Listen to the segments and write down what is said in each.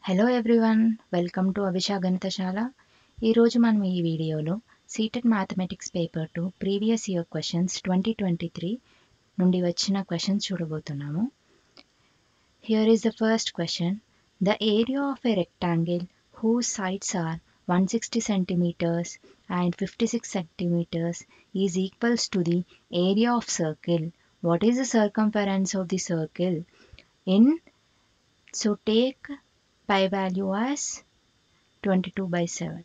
Hello everyone, welcome to Abhisha Ganithashala. ఈరోజు మనం ఈ వీడియోలో CTET mathematics paper 2 previous year questions 2023 నుండి వచ్చిన క్వశ్చన్స్ చూడబోతున్నాము. Here is the first question. The area of a rectangle whose sides are 160 centimeters and 56 centimeters is equals to the area of circle. What is the circumference of the circle? So take pi value as 22/7.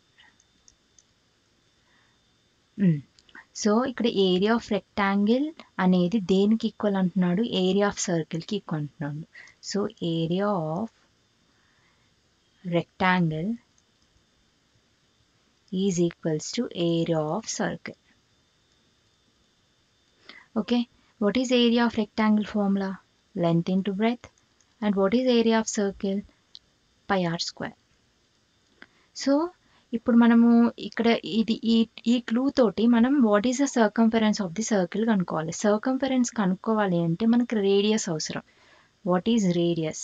So ఇక్కడ area of rectangle అనేది దేనికి equal అంటున్నాడు? Area of సర్కిల్కి equal అంటున్నాడు. So area of rectangle is equals to area of circle. Okay, what is area of rectangle formula? Length into breadth. And what is area of circle? pi r square. So ఇప్పుడు మనము ఇక్కడ ఈ clue తోటి మనం what is the circumference of the circle కనుక్కోవాలి. Circumference కనుక్కోవాలి అంటే మనకి రేడియస్ అవసరం. What is radius?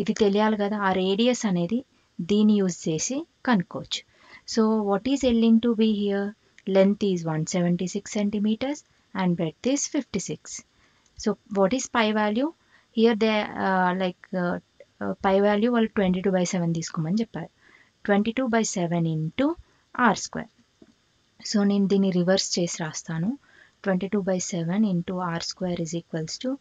ఇది తెలియాలి కదా. ఆ రేడియస్ అనేది దీన్ని యూజ్ చేసి కనుక్కోవచ్చు. So what is L into be here? Length is 176 centimeters and breadth is 56. So what is pi value? Here they pi value వాళ్ళు 22/7 తీసుకోమని చెప్పారు. 22/7 ఇంటూ ఆర్ స్క్వేర్. సో నేను దీన్ని రివర్స్ చేసి రాస్తాను. 22/7 into r square is equals to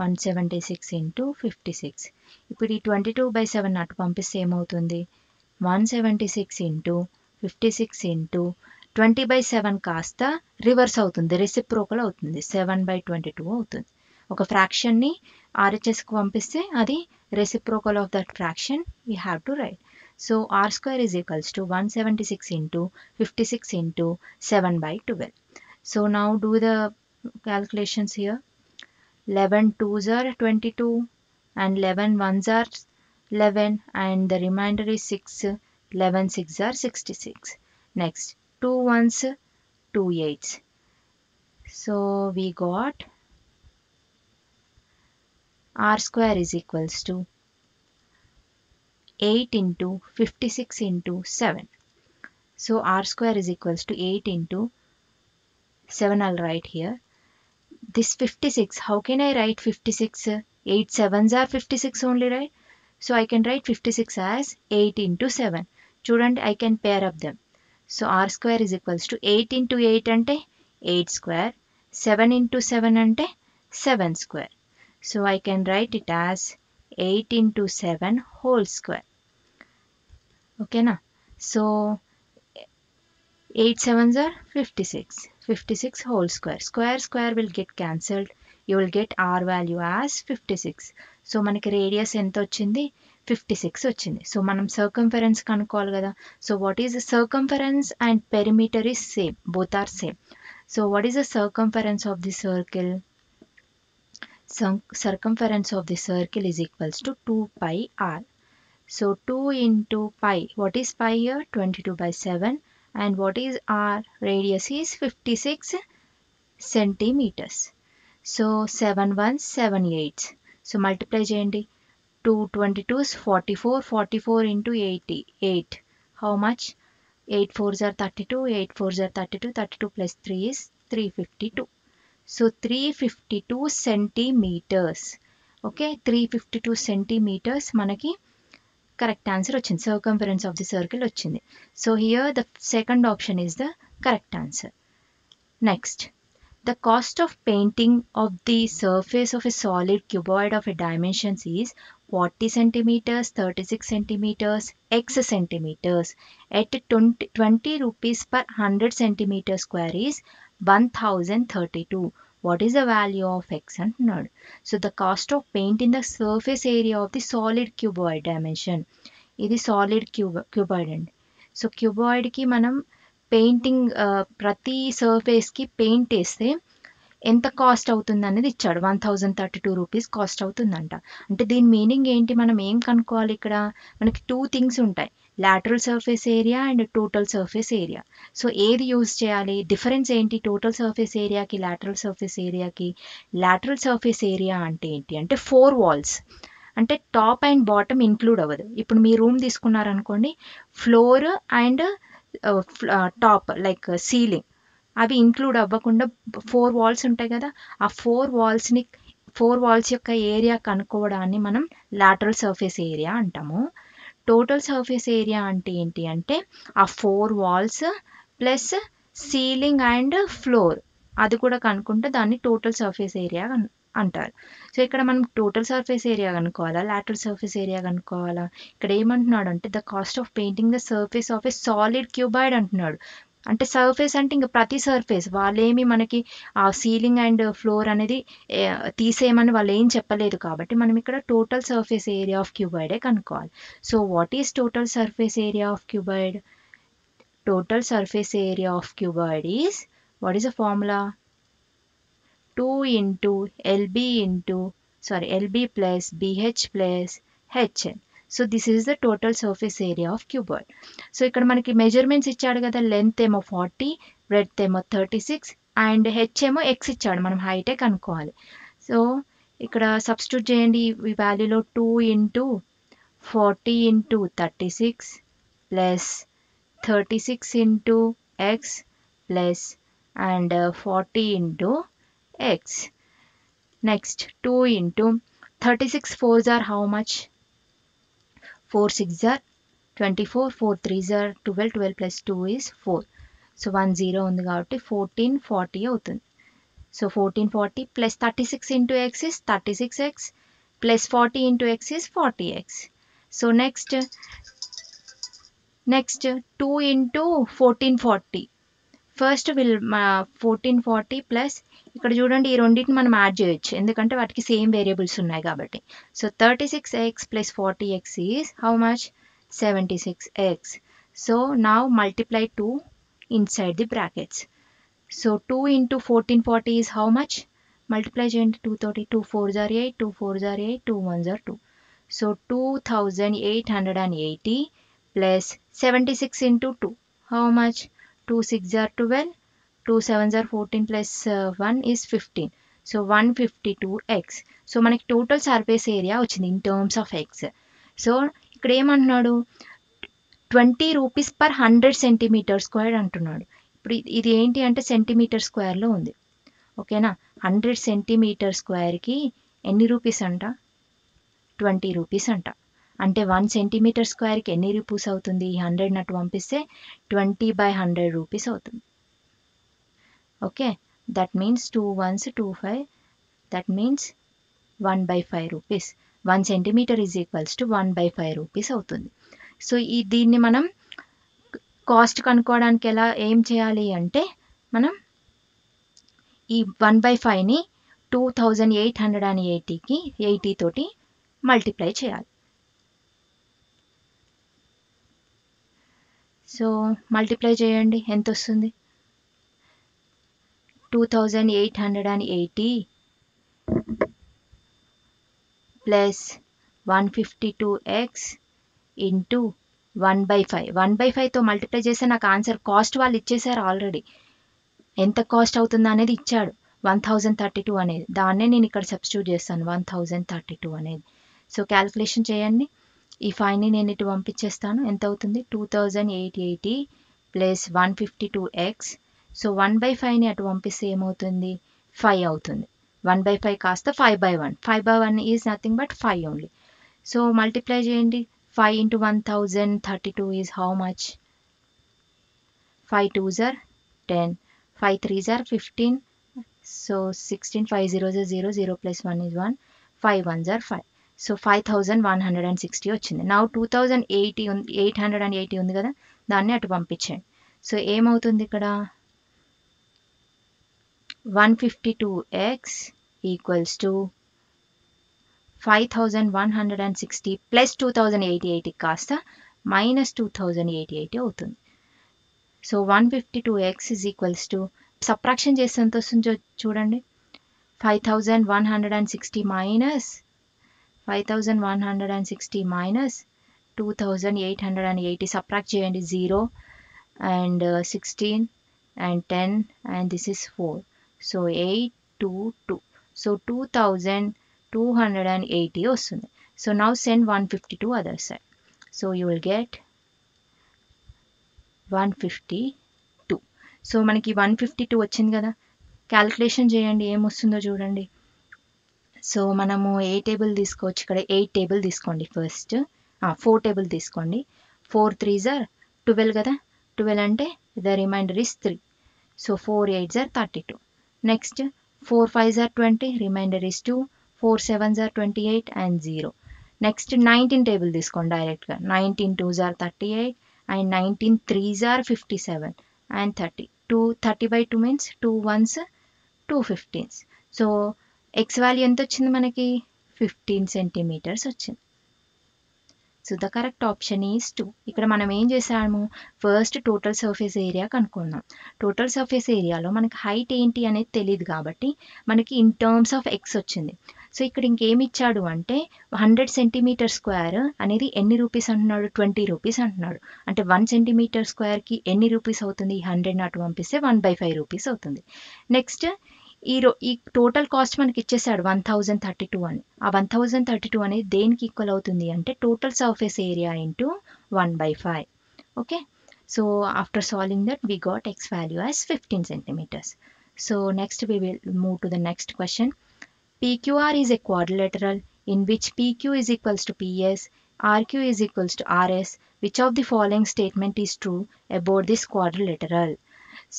176 into 56. ఇప్పుడు ఈ 22/7 అటు పంపిస్తే ఏమవుతుంది? 176 ఇంటూ 56 ఇంటూ 20/7 కాస్త రివర్స్ అవుతుంది, రెసిప్రోకల్ అవుతుంది, 7/22 అవుతుంది. ఒక ఫ్రాక్షన్ని ఆర్హెచ్ఎస్కి పంపిస్తే అది reciprocal of that fraction we have to write. So r square is equals to 176 into 56 into 7/12. So now do the calculations here. 11 2s are 22 and 11 1s are 11 and the remainder is 6. 11 6s are 66. Next 2 1s 2 8s. So we got r square is equals to 8 into 56 into 7. So r square is equals to 8 into 7. I'll write here. This 56, how can I write 56? 8 7s are 56 only, right? So I can write 56 as 8 into 7. Student, I can pair up them. So r square is equals to 8 into 8 ante 8 square. 7 into 7 ante 7 square. So I can write it as 8 into 7 whole square. Okay na? So 8 7s are 56. 56 whole square. Square will get cancelled. You will get r value as 56. So మనకి radius ఎంత వచ్చింది? 56 వచ్చింది. So మనం circumference కనుక్కోవాలి కదా. So what is the circumference and perimeter is same, both are same. So what is the circumference of the circle? Circumference of the circle is equals to 2 pi r. So 2 into pi, what is pi here? 22/7. And what is r? Radius is 56 centimeters. So 7 1s 7 8s. So multiply చేయండి. 2 22s 44. 44 into 88. How much? 8 4s are 32. 8 4s are 32. 32 plus 3 is 352. So 352 centimeters. Okay, 352 centimeters మనకి correct answer వచ్చింది. Circumference of the circle వచ్చింది. So here the second option is the correct answer. Next, the cost of painting of the surface of a solid cuboid of a dimensions is 40 centimeters, 36 centimeters, x centimeters at 20 rupees per 100 centimeter square is 1032. What is the value of x అంటున్నాడు. So the cost of paint in the surface area of the solid cuboid dimension. ఇది solid cuboid అండి. So క్యూబాయిడ్కి మనం painting ప్రతి సర్ఫేస్కి paint వేస్తే ఎంత cost అవుతుంది అనేది ఇచ్చాడు. 1032 రూపీస్ కాస్ట్ అవుతుందంట. అంటే దీని మీనింగ్ ఏంటి? మనం ఏం కనుక్కోవాలి ఇక్కడ? మనకి 2 థింగ్స్ ఉంటాయి, lateral surface area and total surface area. So ఏది యూజ్ చేయాలి? డిఫరెన్స్ ఏంటి టోటల్ సర్ఫేస్ ఏరియాకి లాటరల్ సర్ఫేస్ ఏరియాకి? లాటరల్ సర్ఫేస్ ఏరియా అంటే ఏంటి అంటే 4 walls. అంటే టాప్ అండ్ బాటమ్ ఇంక్లూడ్ అవ్వదు. ఇప్పుడు మీ రూమ్ తీసుకున్నారనుకోండి, floor and top like ceiling అవి ఇంక్లూడ్ అవ్వకుండా 4 వాల్స్ ఉంటాయి కదా, ఆ 4 వాల్స్ యొక్క ఏరియా కనుక్కోవడాన్ని మనం లాటరల్ సర్ఫేస్ ఏరియా అంటాము. టోటల్ సర్ఫేస్ ఏరియా అంటే ఏంటి అంటే ఆ 4 walls plus ceiling and floor అది కూడా కనుక్కుంటే దాన్ని టోటల్ సర్ఫేస్ ఏరియా అంటారు. సో ఇక్కడ మనం టోటల్ సర్ఫేస్ ఏరియా కనుక్కోవాలా, లాటరల్ సర్ఫేస్ ఏరియా కనుక్కోవాలా? ఇక్కడ ఏమంటున్నాడు అంటే the cost of painting the surface of a solid cuboid అంటున్నాడు. అంటే సర్ఫేస్ అంటే ఇంకా ప్రతి సర్ఫేస్, వాళ్ళేమి మనకి ఆ సీలింగ్ అండ్ ఫ్లోర్ అనేది తీసేయమని వాళ్ళు ఏం చెప్పలేదు, కాబట్టి మనం ఇక్కడ టోటల్ సర్ఫేస్ ఏరియా ఆఫ్ క్యూబాయిడే కనుక్కోవాలి. So what is total surface area of cuboid? Total surface area of cuboid is, what is the formula? 2 into LB plus BH plus HL. So this is the total surface area of cuboid. So ఇక్కడ మనకి measurements ఇచ్చాడు కదా, length ఏమో 40, breadth ఏమో 36 and H ఏమో X ఇచ్చాడు, మనం హైటే కనుక్కోవాలి. సో ఇక్కడ సబ్స్టిట్యూట్ చేయండి, ఈ వాల్యూలో 2 into 40 into 36 plus 36 into x plus and 40 into x. Next 2 into 36 4s are how much? 4 6s are 24, 4 3s are 12, 12 plus 2 is 4. So 1 0 ఉంది కాబట్టి 1440 అవుతుంది. So 1440 plus 36 into x is 36x plus 40 into x is 40x. So next 2 into 1440. First will 1440 plus ఇక్కడ చూడండి ఈ రెండింటిని మనం add చేయొచ్చు, ఎందుకంటే వాటికి సేమ్ వేరియబుల్స్ ఉన్నాయి కాబట్టి. So 36x plus 40x is how much? 76x. So now multiply 2 inside the brackets. So 2 into 1440 is how much? Multiply చేయండి 2 తోటి. 2 4s are 8, 2 4s are 8, 2 1s are 2. So 2880 plus 76 into 2, how much? 2 6s are 12, 2 7s are 14 plus 1 is 15. So 152x. So మనకి total surface area వచ్చింది in terms of X. So ఇక్కడ ఏమంటున్నాడు, 20 rupees per 100 centimetre square అంటున్నాడు. ఇప్పుడు ఇది ఏంటి అంటే centimetre స్క్వేర్లో ఉంది, ఓకేనా. 100 సెంటీమీటర్ స్క్వేర్కి ఎన్ని రూపీస్ అంట? 20 రూపీస్ అంట. అంటే 1 సెంటీమీటర్ స్క్వేర్కి ఎన్ని రూపీస్ అవుతుంది? 100 నట్టు పంపిస్తే 20/100 రూపీస్ అవుతుంది. Okay, that means 2 1s 25, that means 1/5 rupees. 1 centimetre is equals to 1/5 rupees అవుతుంది. సో దీన్ని మనం కాస్ట్ కనుక్కోవడానికి ఎలా ఏం చేయాలి అంటే మనం ఈ 1/5ని 2880 తోటి మల్టిప్లై చేయాలి. సో మల్టిప్లై చేయండి, ఎంత వస్తుంది? 2880 ప్లస్ 152x ఇంటూ 1/5. 1/5తో మల్టిప్లై చేస్తే నాకు ఆన్సర్ కాస్ట్ వాళ్ళు ఇచ్చేసారు ఆల్రెడీ. ఎంత కాస్ట్ అవుతుంది అనేది ఇచ్చాడు, 1032 అనేది. దాన్నే నేను ఇక్కడ సబ్స్టిట్యూట్ చేస్తాను, 1032 అనేది. సో క్యాలిక్యులేషన్ చేయండి. ఈ 5ని నేను ఇటు పంపించేస్తాను, ఎంత అవుతుంది? 2880 ప్లస్ 152x. సో 1/5ని అటు పంపిస్తే ఏమవుతుంది? 5 అవుతుంది. 1/5 కాస్త 5/1. 5/1 is nothing but 5 only. So multiply చేయండి. 5 into 1032 is how much? 5 2s are 10, 5 3s are 15, so 16, 5 0s are 0, 0 plus 1 is 1, 5 1s are 5. So 5160 వచ్చింది. నా 2880 ఉంది కదా, దాన్ని అటు పంపించండి. సో ఏమవుతుంది ఇక్కడ? 152x ఈక్వల్స్ టు 5160 ప్లస్ 2080 కాస్త మైనస్ 2080 అవుతుంది. So 152x is equals to, subtraction చేస్తే ఎంత వస్తుందో చూడండి. 5160 మైనస్ 2880 సబ్ట్రాక్ట్ చేయండి. 0 and 16 and 10 and this is 4. So 8 2 2. So 2280 వస్తుంది. So now send 150 to other side. So you will get 152. So మనకి 152 వచ్చింది కదా, క్యాలిక్యులేషన్ చేయండి ఏమొస్తుందో చూడండి. సో మనము ఏ టేబుల్ తీసుకోవచ్చు, ఇక్కడ 8 టేబుల్ తీసుకోండి. ఫస్ట్ 4 టేబుల్ తీసుకోండి. 4 3s are 12 కదా, 12 అంటే the remainder is 3. So 4 8s are 32. Next 4 5s are 20, remainder is 2. 4 7s are 28 and 0. Next 19 table తీసుకోండి డైరెక్ట్గా. 19 2s are 38 and 19 3s are 57 and 30. 30 by 2 means 2 1s 2 15s. So X value ఎంత వచ్చింది మనకి, 15 centimetres వచ్చింది. So the correct option is 2. ఇక్కడ మనం ఏం చేసాము, ఫస్ట్ టోటల్ సర్ఫేస్ ఏరియా కనుక్కుందాం. టోటల్ సర్ఫేస్ ఏరియాలో మనకి హైట్ ఏంటి అనేది తెలియదు కాబట్టి మనకి ఇన్ టర్మ్స్ ఆఫ్ ఎక్స్ వచ్చింది. సో ఇక్కడ ఇంకేమి ఇచ్చాడు అంటే 100 సెంటీమీటర్ స్క్వేర్ అనేది ఎన్ని రూపీస్ అంటున్నాడు, 20 రూపీస్ అంటున్నాడు. అంటే 1 సెంటీమీటర్ స్క్వేర్కి ఎన్ని రూపీస్ అవుతుంది, 100 నాటు పంపిస్తే 1/5 రూపీస్ అవుతుంది. నెక్స్ట్ ఈ టోటల్ కాస్ట్ మనకి ఇచ్చేసాడు 1032 అని. ఆ 1032 అనేది దేనికి ఈక్వల్ అవుతుంది అంటే total surface area into 1/5. Okay, so after solving that we got x value as 15 centimeters. So next we will move to the next question. PQR is a quadrilateral in which PQ is equals to PS, RQ is equals to RS. Which of the following statement is true about this quadrilateral?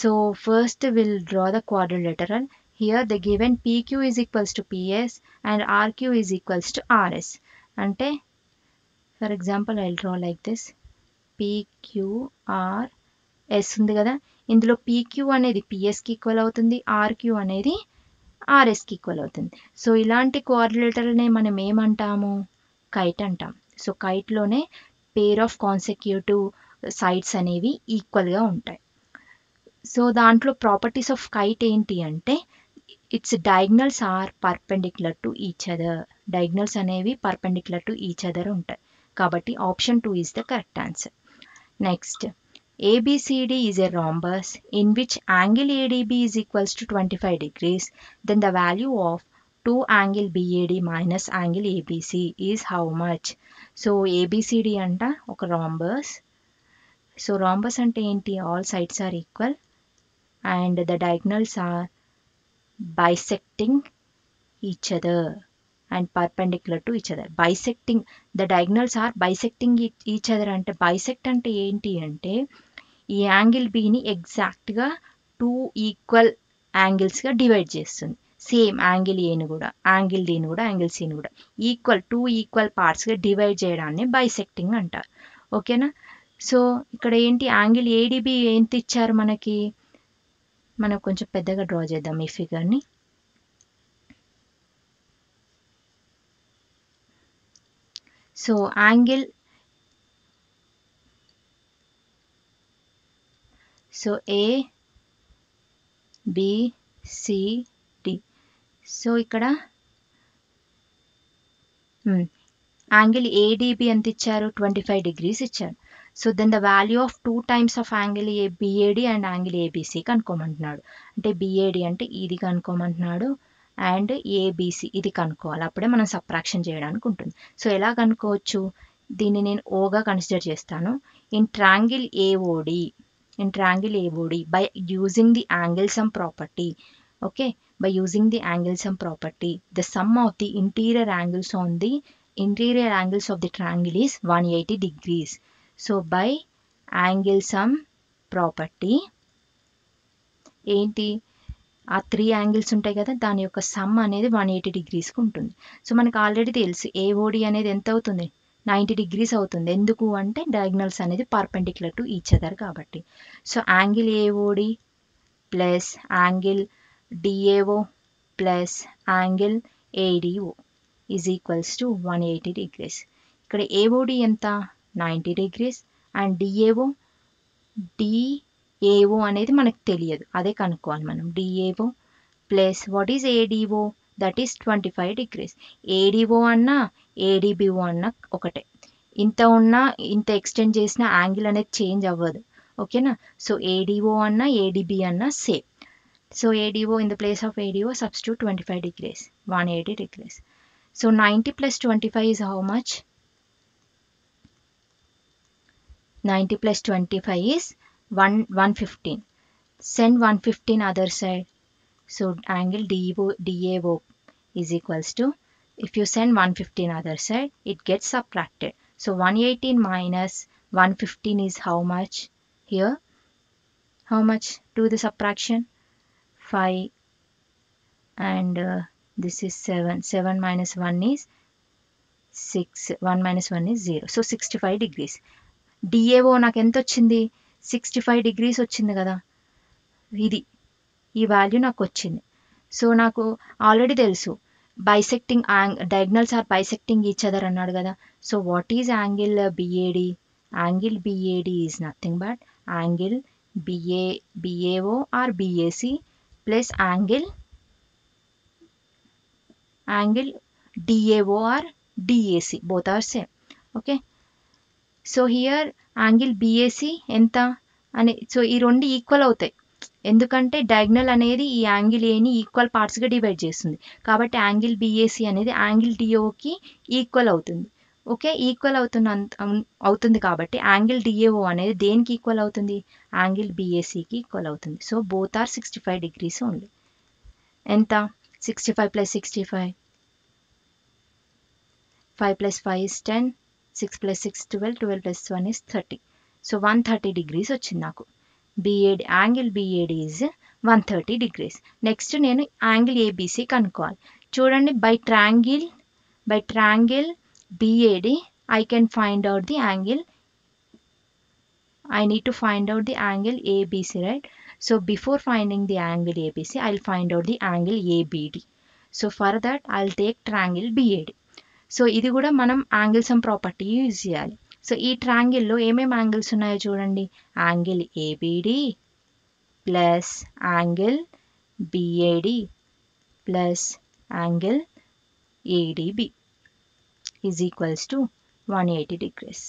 So first we'll draw the quadrilateral. Here the given PQ is equals to PS and RQ is equals to RS. Ante for example I'll draw like this. PQRS ఉంది కదా, ఇందులో PQ అనేది PS కి equal అవుతుంది, RQ అనేది RS కి equal అవుతుంది. So ఇలాంటి కోఆర్డినేటర్నే మనం ఏమంటాము, కైట్ అంటాం. సో కైట్లోనే పేర్ ఆఫ్ కాన్సెక్యూటివ్ సైడ్స్ అనేవి ఈక్వల్గా ఉంటాయి. సో దాంట్లో ప్రాపర్టీస్ ఆఫ్ కైట్ ఏంటి అంటే its diagonals are perpendicular to each other. Diagonals అనేవి పర్పెండిక్యులర్ టు ఈచ్ అదర్ ఉంటాయి కాబట్టి option 2 is the correct answer. Next ABCD is a rhombus in which angle ADB is equals to 25 degrees. Then the value of 2 angle BAD minus angle ABC is how much? So ABCD anta oka rhombus. So rhombus ante enti, all sides are equal and the diagonals are bisecting each other and perpendicular to each other. Bisecting, the diagonals are bisecting each other ante bisect ante enti ante ఈ angle బిని ఎగ్జాక్ట్గా 2 equal యాంగిల్స్గా divide చేస్తుంది. Same angle ఏని కూడా, angle డీని కూడా, angle సిని కూడా equal 2 equal పార్ట్స్గా divide చేయడాన్ని బైసెక్టింగ్ అంటారు. ఓకేనా, సో ఇక్కడ ఏంటి యాంగిల్ ఏడిబి ఎంత ఇచ్చారు మనకి, మనం కొంచెం పెద్దగా డ్రా చేద్దాం ఈ ఫిగర్ని. So angle, so ABCD. So ఇక్కడ యాంగిల్ ఏడిబి ఎంత ఇచ్చారు, 25 degrees ఇచ్చారు. So then the value of 2 times of angle BAD and angle ABC కనుక్కోమంటున్నాడు. అంటే BAD అంటే ఇది కనుక్కోమంటున్నాడు అండ్ ABC ఇది కనుక్కోవాలి, అప్పుడే మనం సబ్ట్రాక్షన్ చేయడానికి ఉంటుంది. సో ఎలా కనుక్కోవచ్చు, దీన్ని నేను ఓగా కన్సిడర్ చేస్తాను. In triangle AOD by using the angle sum property. Okay, by using the angle sum property, the sum of the interior angles of the triangle is 180 degrees. So by angle sum property ఏంటి, ఆ 3 angles ఉంటాయి కదా, దాని యొక్క some అనేది 180 degreesకి ఉంటుంది. So మనకు already తెలుసు AOD అనేది ఎంత అవుతుంది, 90 degrees అవుతుంది. ఎందుకు అంటే డయాగ్నల్స్ అనేది పర్పెండిక్యులర్ టు ఈచ్ అదర్ కాబట్టి. So angle AOD plus angle DAO plus angle ADO is equals to 180 degrees. ఇక్కడ AOD ఎంత, 90 degrees అండ్ DAO అనేది మనకు తెలియదు, అదే కనుక్కోవాలి మనం. DAO plus what is ADO, that is 25 degrees. ADO అన్నా ADBO అన్నా ఒకటే, ఇంత ఉన్నా ఇంత ఎక్స్టెండ్ చేసిన యాంగిల్ అనేది చేంజ్ అవ్వదు. ఓకేనా, సో ADO అన్నా ADB అన్నా same. So ADO in the place of ADO substitute 25 degrees, 180 degrees. So 90 plus 25 is how much? 90 plus 25 is 115. Send 115 other side. So angle DAO is equals to, if you send 115 other side, it gets subtracted. So 118 minus 115 is how much? Here, how much? Do the subtraction. 5 and this is 7. 7 minus 1 is 6. 1 minus 1 is 0. So 65 degrees. DAO నాకు ఎంత వచ్చింది? 65 degrees వచ్చింది కదా. ఇది ఈ value నాకు వచ్చింది. So నాకు ఆల్రెడీ తెలుసు bisecting diagonals are bisecting each other అన్నాడు కదా. So what is angle BAD? Angle BAD is nothing but angle BAO or BAC plus angle DAO or DAC, both are same. Okay, so here angle BAC ఎంత అని, so ఈ రెండు equal అవుతాయి ఎందుకంటే diagonal అనేది ఈ యాంగిల్ ఏని equal పార్ట్స్గా డివైడ్ చేస్తుంది. కాబట్టి యాంగిల్ BAC అనేది యాంగిల్ DAOకి ఈక్వల్ అవుతుంది. ఓకే, ఈక్వల్ అవుతుంది కాబట్టి యాంగిల్ DAO అనేది దేనికి ఈక్వల్ అవుతుంది? యాంగిల్ BACకి ఈక్వల్ అవుతుంది. So both are 65 degrees only. ఎంత? 65 plus 65, 5 plus 5 is 10, 6 plus 6 12, 12 plus 1 is 30. So 130 degrees వచ్చింది నాకు. BAD, angle BAD is 130 degrees. Next నేను యాంగిల్ ABC కనుక్కోవాలి. చూడండి, by triangle BAD I can find out the angle. I need to find out the angle ABC, right? So before finding the angle ABC, I'll find out the angle ABD. So for that, I'll take triangle BAD. So ఇది కూడా మనం angle sum property use చేయాలి. So ఈ ట్రయాంగిల్లో ఏమేమి angles ఉన్నాయో చూడండి. Angle ABD plus angle BAD plus angle ADB is equals to 180 degrees.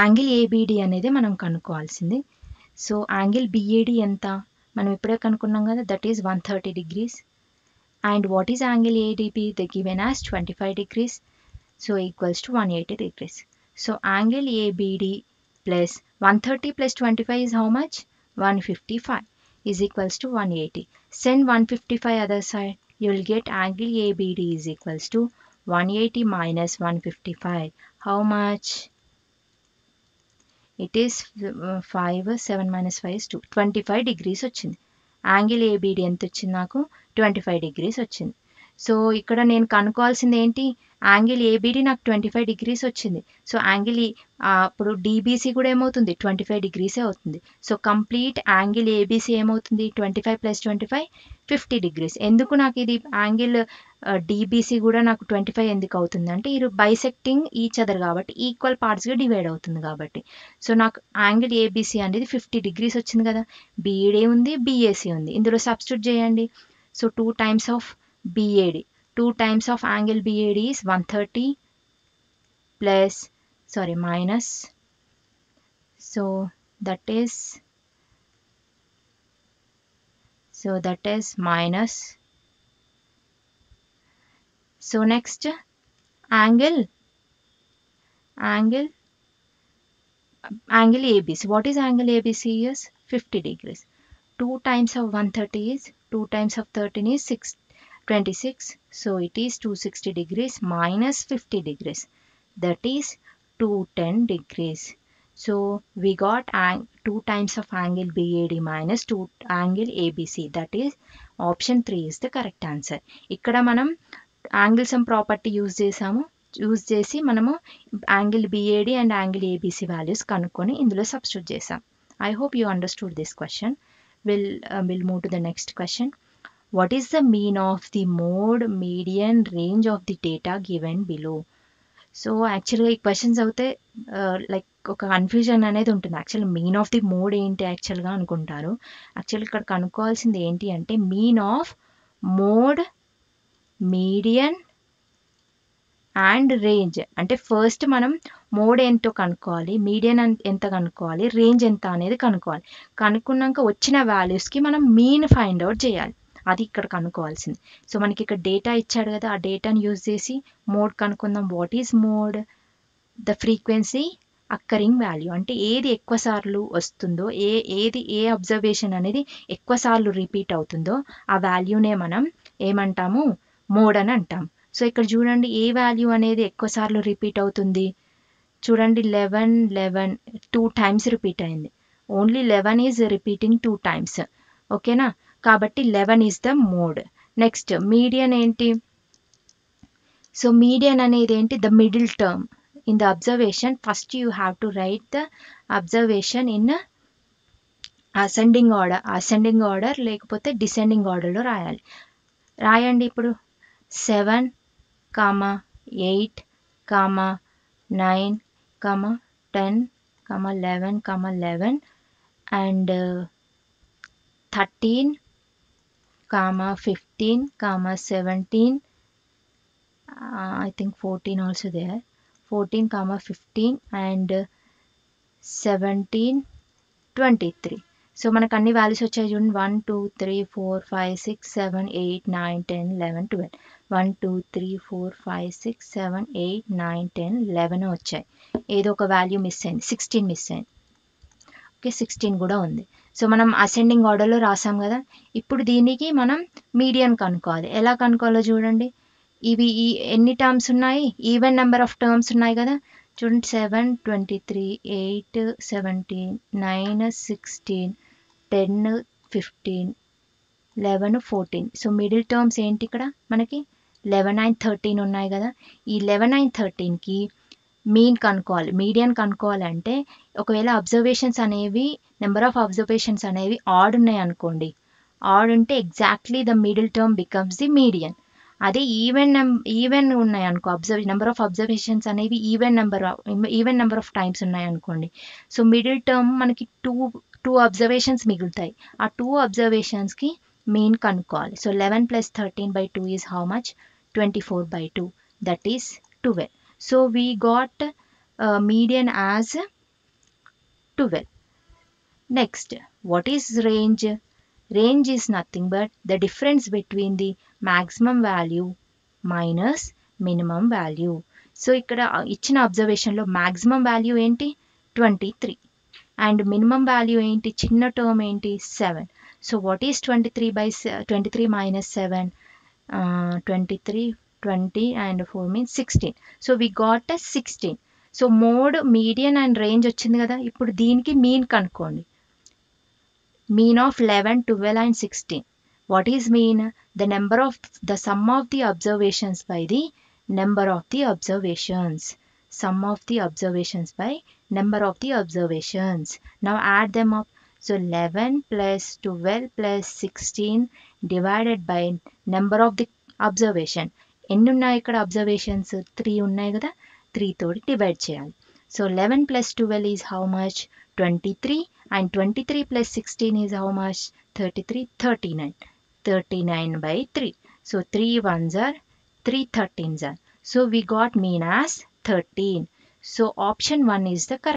Angle ABD అనేది మనం కనుక్కోవాల్సింది. సో యాంగిల్ BAD ఎంత? మనం ఇప్పుడే కనుక్కున్నాం కదా, that is 130 degrees. And what is angle ADB? They given as 25 degrees. So equals to 180 degrees. So angle ABD plus 130 plus 25 is how much? 155 is equals to 180. Send 155 other side. You will get angle ABD is equals to 180 minus 155. How much? It is 5, 7 minus 5 is 2. 25 degrees వచ్చింది. Angle ABD ఎంత వచ్చింది నాకు? 25 degrees వచ్చింది. So ఇక్కడ నేను కనుక్కోవాల్సింది ఏంటి? Angle ABD నాకు 25 degrees వచ్చింది. సో యాంగిల్ ఇప్పుడు DBC కూడా ఏమవుతుంది? 25 degrees అవుతుంది. సో కంప్లీట్ యాంగిల్ ABC ఏమవుతుంది? 25 plus 25 50 degrees. ఎందుకు నాకు ఇది యాంగిల్ DBC కూడా నాకు 25 ఎందుకు అవుతుంది అంటే ఇది బైసెక్టింగ్ ఈచ్ అదర్ కాబట్టి ఈక్వల్ పార్ట్స్గా డివైడ్ అవుతుంది కాబట్టి. సో నాకు యాంగిల్ ABC అనేది 50 degrees వచ్చింది కదా. BAD ఉంది, BAC ఉంది, ఇందులో సబ్స్టిట్యూట్ చేయండి. So 2 times of BAD, 2 times of angle BAD is 130 plus, sorry, minus, so that is minus. So next angle ABC. What is angle ABC? Is 50 degrees. 2 times of 130 is 2 times of 13 is 26. So it is 260 degrees minus 50 degrees. That is 210 degrees. So we got 2 times of angle BAD minus 2 angle ABC. That is option 3 is the correct answer. ఇక్కడ మనం angle sum property use చేసి మనము angle BAD and angle ABC values కనుక్కొని ఇందులో substitute చేసాం. I hope you understood this question. We'll move to the next question. What is the mean of the mode, median, range of the data given below? So యాక్చువల్గా ఈ questions అయితే like ఒక confusion అనేది ఉంటుంది. Actual mean of the mode ఏంటి యాక్చువల్గా అనుకుంటారు. Actual ఇక్కడ కనుక్కోవాల్సింది ఏంటి అంటే mean of mode, median and range. అంటే ఫస్ట్ మనం మోడ్ ఎంతో కనుక్కోవాలి, మీడియన్ ఎంత కనుక్కోవాలి, రేంజ్ ఎంత అనేది కనుక్కోవాలి. కనుక్కున్నాక వచ్చిన వాల్యూస్కి మనం మీన్ ఫైండ్ అవుట్ చేయాలి. అది ఇక్కడ కనుక్కోవాల్సింది. సో మనకి ఇక్కడ డేటా ఇచ్చాడు కదా, ఆ డేటాని యూజ్ చేసి మోడ్ కనుక్కుందాం. What is mode? The frequency occurring value, అంటే ఏది ఎక్కువ సార్లు వస్తుందో, ఏ అబ్జర్వేషన్ అనేది ఎక్కువ సార్లు రిపీట్ అవుతుందో ఆ వాల్యూనే మనం ఏమంటాము? మోడ్ అని అంటాం. సో ఇక్కడ చూడండి, ఏ వాల్యూ అనేది ఎక్కువ సార్లు రిపీట్ అవుతుంది? చూడండి 11 2 టైమ్స్ రిపీట్ అయింది. Only 11 is repeating 2 times. ఓకేనా? కాబట్టి 11 is the mode. Next median ఏంటి? సో మీడియన్ అనేది ఏంటి? The middle term in the observation. First you have to write the observation in ascending order లేకపోతే descending order లో రాయండి. ఇప్పుడు 7, 8, 9, 10, 11 and 13, 15, 17, I think 14 also there. 14, 15 and 17, 23. So మనకు అన్ని values వచ్చాయి చూడండి. 1 2 3 4 5 6 7 8 9 10 11 12. 1 2 3 4 5 6 7 8 9 10 11 వచ్చాయి. ఏదో ఒక వాల్యూ మిస్ అయింది, 16 మిస్ అయింది. ఓకే, 16 కూడా ఉంది. సో మనం అసెండింగ్ ఆర్డర్లో రాసాం కదా. ఇప్పుడు దీనికి మనం మీడియన్ కనుక్కోవాలి. ఎలా కనుక్కోవాలో చూడండి. ఇవి ఎన్ని టర్మ్స్ ఉన్నాయి? ఈవెన్ నెంబర్ ఆఫ్ టర్మ్స్ ఉన్నాయి కదా. చూడండి 7, 23, 8, 17, 9, 16, 10, 15, 11, 14. సో మిడిల్ టర్మ్స్ ఏంటి ఇక్కడ మనకి? 11 and 13 ఉన్నాయి కదా. ఈ 11 and 13కి మీన్ కనుక్కోవాలి. మీడియన్ కనుక్కోవాలంటే ఒకవేళ అబ్జర్వేషన్స్ అనేవి, నెంబర్ ఆఫ్ అబ్జర్వేషన్స్ అనేవి ఆడ్ ఉన్నాయి అనుకోండి. ఆడ్ ఉంటే exactly the middle term becomes the median. అదే ఈవెన్ ఉన్నాయి అనుకో, నెంబర్ ఆఫ్ అబ్జర్వేషన్స్ అనేవి ఈవెన్ నెంబర్ ఆఫ్ టైమ్స్ ఉన్నాయి అనుకోండి. సో మిడిల్ టర్మ్ మనకి టూ అబ్జర్వేషన్స్ మిగులుతాయి. ఆ 2 అబ్జర్వేషన్స్కి మీన్ కనుక్కోవాలి. So 11 + 13/2 is how much? 24/2. That is 12. So we got median as 12. Next, what is range? Range is nothing but the difference between the maximum value minus minimum value. So ఇక్కడ ఇచ్చిన అబ్జర్వేషన్లో maximum value ఏంటి? 23 and minimum value ఏంటి? చిన్న term ఏంటి? 7. So what is 23 minus 7? 23, 20 and 4 means 16. So we got a 16. So mode, median and range వచ్చింది కదా. ఇప్పుడు దీనికి మీన్ కనుక్కోండి. Mean of 11, 12 and 16. What is mean? The sum of the observations by the number of the observations. Sum of the observations by number of the observations. Now add them up. So 11 plus 12 plus 16 divided by number of the observation. ఎన్ని ఉన్నాయి ఇక్కడ observations? 3 ఉన్నాయి కదా. 3 తోటి divide చేయాలి. So 11 plus 12 is how much? 23 and 23 plus 16 is how much? 33, 39. 39/3. So 3 ones are 3 13s are. So we got mean as 13. So option 1 is the correct.